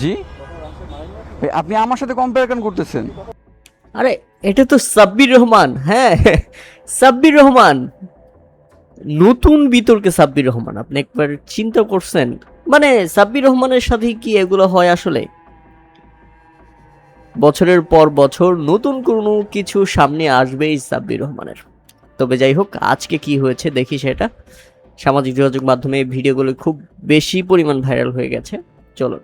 জি ভাই, আপনি আমার সাথে কম্পেয়ার কেন করতেছেন? আরে এটা তো সাব্বির রহমান, হ্যাঁ সাব্বির রহমান, নতুন বিতর্কে সাব্বির রহমান, আপনি একবার চিন্তা করছেন? মানে সাব্বির রহমানের সাথে কি এগুলো হয় আসলে? বছরের পর বছর নতুন কোনো কিছু সামনে আসবেই সাব্বির রহমানের। তবে যাই হোক, আজকে কি হয়েছে দেখি সেটা। সামাজিক যোগাযোগ মাধ্যমে এই ভিডিওগুলো খুব বেশি পরিমাণ ভাইরাল হয়ে গেছে। চলো।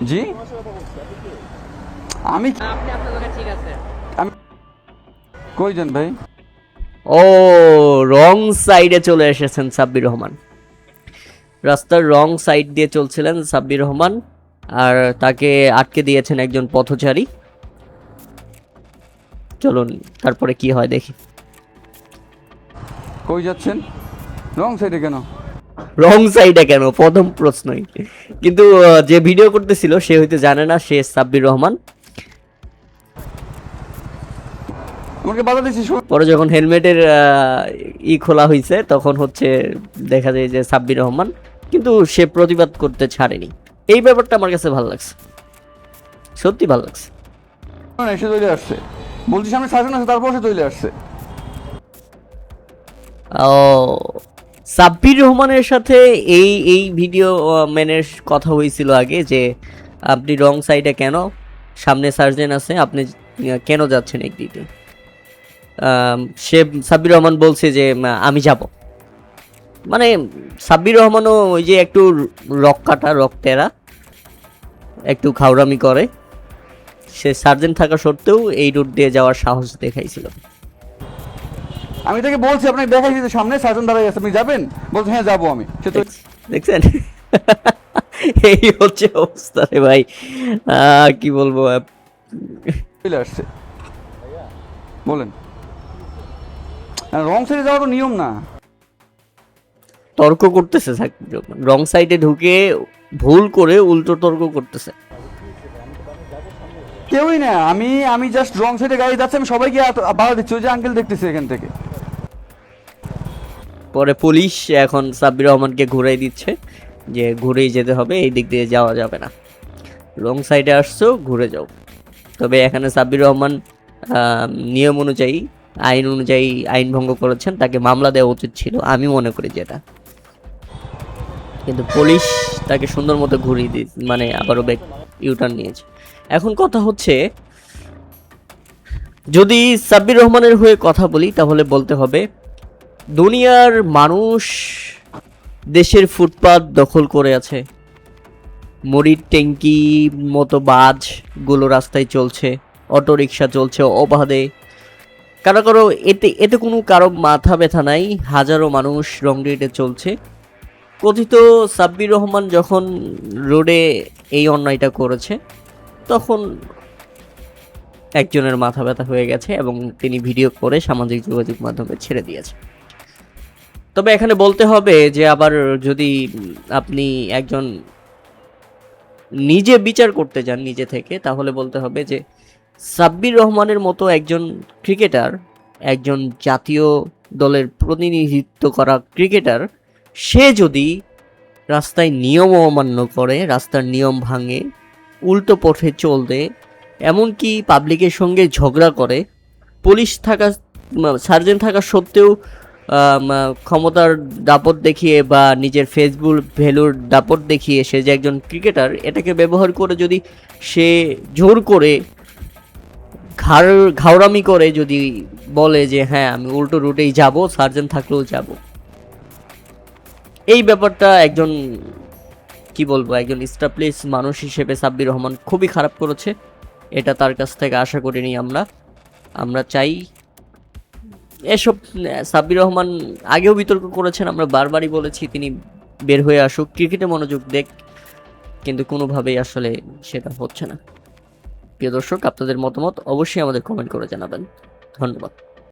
জি আমি আমি কই যান ভাই? ও, রং সাইডে চলে এসেছেন সাব্বির রহমান। রাস্তার রং সাইড দিয়ে চলছিলেন সাব্বির রহমান, আর তাকে আটকে দিয়েছেন একজন পথচারী। চলুন তারপরে কি হয় দেখি। কই যাচ্ছেন? রং সাইডে কেন? রং সাইডে কেন প্রথম প্রশ্নই, কিন্তু যে ভিডিও করতেছিল সে হয়তো জানে না সে সাব্বির রহমান। আমাকে বাধা দিচ্ছি। পরে যখন হেলমেটের খোলা হয়েছে তখন হচ্ছে দেখা যায় যে সাব্বির রহমান, কিন্তু সে প্রতিবাদ করতে ছাড়েনি। এই ব্যাপারটা আমার কাছে ভালো লাগছে, সত্যি ভালো লাগছে। এসে চলে আসছে, বলছি সামনে সাজানো আছে, তারপর সে চলে আসছে। ও, সাব্বির রহমানের সাথে এই এই ভিডিও ম্যানের কথা হয়েছিল আগে যে আপনি রং সাইডে কেন, সামনে সার্জেন আছে, আপনি কেন যাচ্ছেন একদিকে। সে সাব্বির রহমান বলছে যে আমি যাব। মানে সাব্বির রহমানও ওই যে একটু রক কাটা, রক টেরা, একটু খাওরামি করে। সে সার্জেন্ট থাকা সত্ত্বেও এই রুট দিয়ে যাওয়ার সাহস দেখাইছিল। আমি তাকে বলছি আপনাকে দেখাই দিতে, সামনে সার্জন দাঁড়াই আছে, আপনি যাবেন? বলছে হ্যাঁ যাবো আমি। সে তো দেখছেন এই হচ্ছে অবস্থা রে ভাই, কি বলবো। চলে আসছে। বলেন, রং সাইডে যাওয়া তো নিয়ম না। তর্ক করতেছে রং সাইডে ঢুকে ভুল করে উল্টো তর্ক করতেছে। কেউই না, আমি আমি জাস্ট রং সাইডে গাড়ি যাচ্ছে, আমি সবাইকে বাধা দিচ্ছি। ওই যে আঙ্কেল দেখতেছি এখান থেকে। পরে পুলিশ এখন সাব্বির রহমানকে ঘুরাই দিচ্ছে যে ঘুরেই যেতে হবে, এই দিক দিয়ে যাওয়া যাবে না, রং সাইডে আসছো ঘুরে যাও। তবে এখানে সাব্বির রহমান নিয়ম অনুযায়ী, আইন অনুযায়ী আইন ভঙ্গ করেছেন, তাকে মামলা দেওয়া উচিত ছিল আমি মনে করি যেটা। কিন্তু পুলিশ তাকে সুন্দর মতো ঘুরিয়ে দিয়ে মানে আবারও ব্যাক ইউটার্ন নিয়েছে। এখন কথা হচ্ছে, যদি সাব্বির রহমানের হয়ে কথা বলি তাহলে বলতে হবে দুনিয়ার মানুষ দেশের ফুটপাত দখল করে আছে, মুড়ির ট্যাঙ্কি মতো বাসগুলো রাস্তায় চলছে, অটো রিক্সা চলছে অবাধে, কারো কারো এতে এতে কোনো কারো মাথা ব্যথা নাই, হাজারো মানুষ রং রেটে চলছে। কথিত সাব্বির রহমান যখন রোডে এই অন্যায়টা করেছে তখন একজনের মাথা ব্যথা হয়ে গেছে এবং তিনি ভিডিও করে সামাজিক যোগাযোগ মাধ্যমে ছেড়ে দিয়েছে। তবে এখানে বলতে হবে যে আবার যদি আপনি একজন নিজে বিচার করতে যান নিজে থেকে, তাহলে বলতে হবে যে সাব্বির রহমানের মতো একজন ক্রিকেটার, একজন জাতীয় দলের প্রতিনিধিত্ব করা ক্রিকেটার, সে যদি রাস্তায় নিয়ম অমান্য করে, রাস্তার নিয়ম ভাঙে, উল্টো পথে চলতে, এমনকি পাবলিকের সঙ্গে ঝগড়া করে, পুলিশ থাকা সার্জেন্ট থাকা সত্ত্বেও ক্ষমতার দাপট দেখিয়ে বা নিজের ফেসবুক ভ্যালুর দাপট দেখিয়ে সে যে একজন ক্রিকেটার, এটাকে ব্যবহার করে যদি সে জোর করে ঘাওরামি করে যদি বলে যে হ্যাঁ আমি উল্টো রুটেই যাব, সার্জেন্ট থাকলেও যাব, এই ব্যাপারটা একজন কি বলবো একজন স্টাবলিশ মানুষ হিসেবে সাব্বির রহমান খুবই খারাপ করেছে। এটা তার কাছ থেকে আশা করিনি আমরা। আমরা চাই এসব, সাব্বির রহমান আগেও বিতর্ক করেছেন, আমরা বারবারই বলেছি তিনি বের হয়ে আসুক, ক্রিকেটে মনোযোগ দেখ, কিন্তু কোনোভাবেই আসলে সেটা হচ্ছে না। প্রিয় দর্শক, আপনাদের মতামত অবশ্যই আমাদের কমেন্ট করে জানাবেন। ধন্যবাদ।